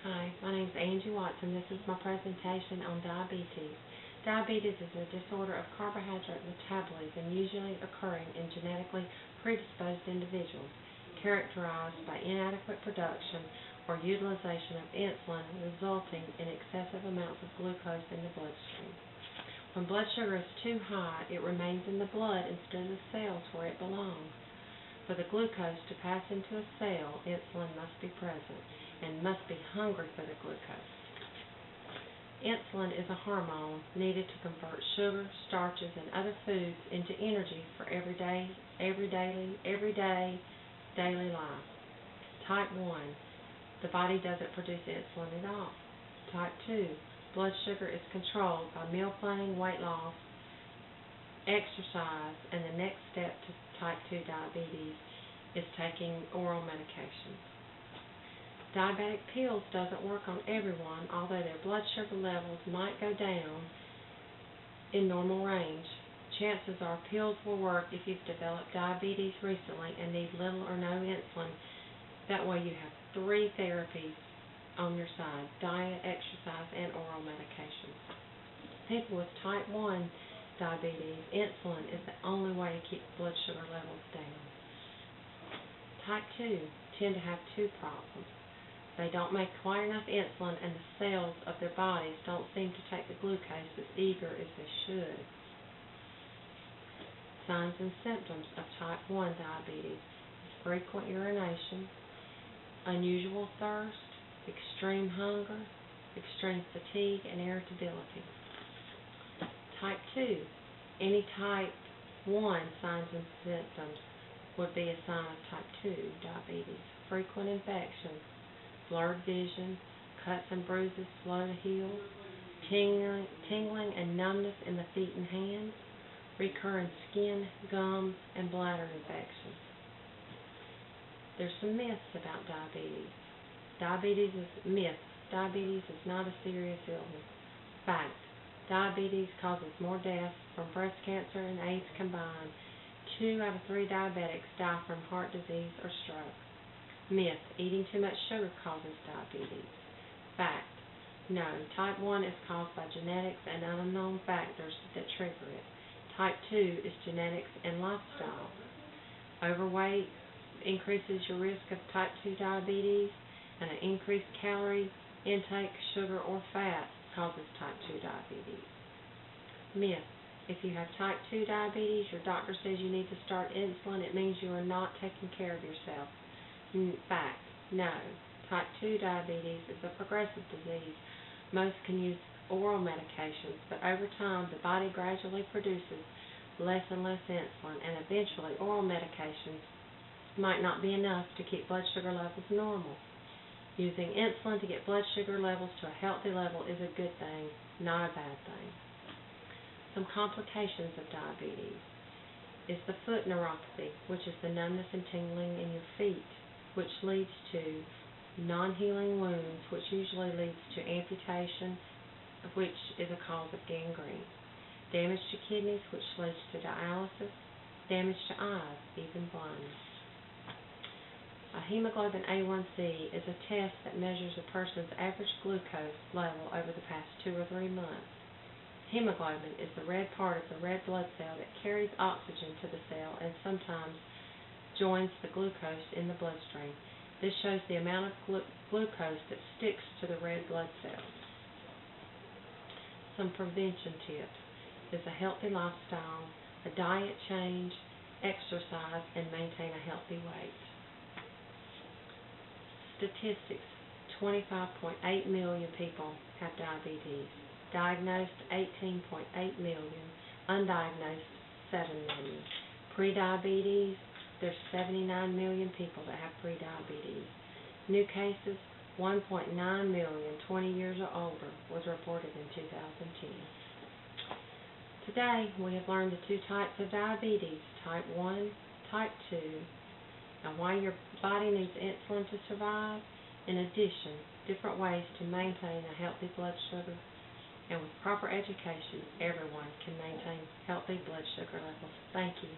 Hi, my name is Angie Watson. This is my presentation on diabetes. Diabetes is a disorder of carbohydrate metabolism usually occurring in genetically predisposed individuals, characterized by inadequate production or utilization of insulin resulting in excessive amounts of glucose in the bloodstream. When blood sugar is too high, it remains in the blood instead of the cells where it belongs. For the glucose to pass into a cell, insulin must be present and must be hungry for the glucose. Insulin is a hormone needed to convert sugar, starches, and other foods into energy for everyday daily life. Type 1, the body doesn't produce insulin at all. Type 2, blood sugar is controlled by meal planning, weight loss, exercise, and the next step to type 2 diabetes is taking oral medications. Diabetic pills doesn't work on everyone, although their blood sugar levels might go down in normal range. Chances are pills will work if you've developed diabetes recently and need little or no insulin. That way you have 3 therapies on your side: diet, exercise, and oral medications. People with type 1 diabetes, insulin is the only way to keep blood sugar levels down. Type 2 tend to have 2 problems. They don't make quite enough insulin, and the cells of their bodies don't seem to take the glucose as eager as they should. Signs and symptoms of type 1 diabetes is frequent urination, unusual thirst, extreme hunger, extreme fatigue, and irritability. Type 2, any type 1 signs and symptoms would be a sign of type 2 diabetes. Frequent infections, blurred vision, cuts and bruises slow to heal, tingling and numbness in the feet and hands, recurring skin, gums, and bladder infections. There's some myths about diabetes. Diabetes is not a serious illness. Fact, diabetes causes more deaths from breast cancer and AIDS combined. 2 out of 3 diabetics die from heart disease or stroke. Myth, eating too much sugar causes diabetes. Fact, no, type 1 is caused by genetics and unknown factors that trigger it. Type 2 is genetics and lifestyle. Overweight increases your risk of type 2 diabetes, and an increased calorie intake, sugar, or fat causes type 2 diabetes. Myth, if you have type 2 diabetes, your doctor says you need to start insulin, it means you are not taking care of yourself. Fact, no. Type 2 diabetes is a progressive disease. Most can use oral medications, but over time the body gradually produces less and less insulin, and eventually oral medications might not be enough to keep blood sugar levels normal. Using insulin to get blood sugar levels to a healthy level is a good thing, not a bad thing. Some complications of diabetes is the foot neuropathy, which is the numbness and tingling in your feet, which leads to non-healing wounds, which usually leads to amputation, which is a cause of gangrene. Damage to kidneys, which leads to dialysis. Damage to eyes, even blindness. A hemoglobin A1C is a test that measures a person's average glucose level over the past 2 or 3 months. Hemoglobin is the red part of the red blood cell that carries oxygen to the cell and sometimes joins the glucose in the bloodstream. This shows the amount of glucose that sticks to the red blood cells. Some prevention tips is a healthy lifestyle, a diet change, exercise, and maintain a healthy weight. Statistics, 25.8 million people have diabetes. Diagnosed, 18.8 million. Undiagnosed, 7 million. Prediabetes, there's 79 million people that have prediabetes. New cases, 1.9 million 20 years or older was reported in 2010. Today, we have learned the 2 types of diabetes, type 1, type 2, and why your body needs insulin to survive. In addition, different ways to maintain a healthy blood sugar, and with proper education, everyone can maintain healthy blood sugar levels. Thank you.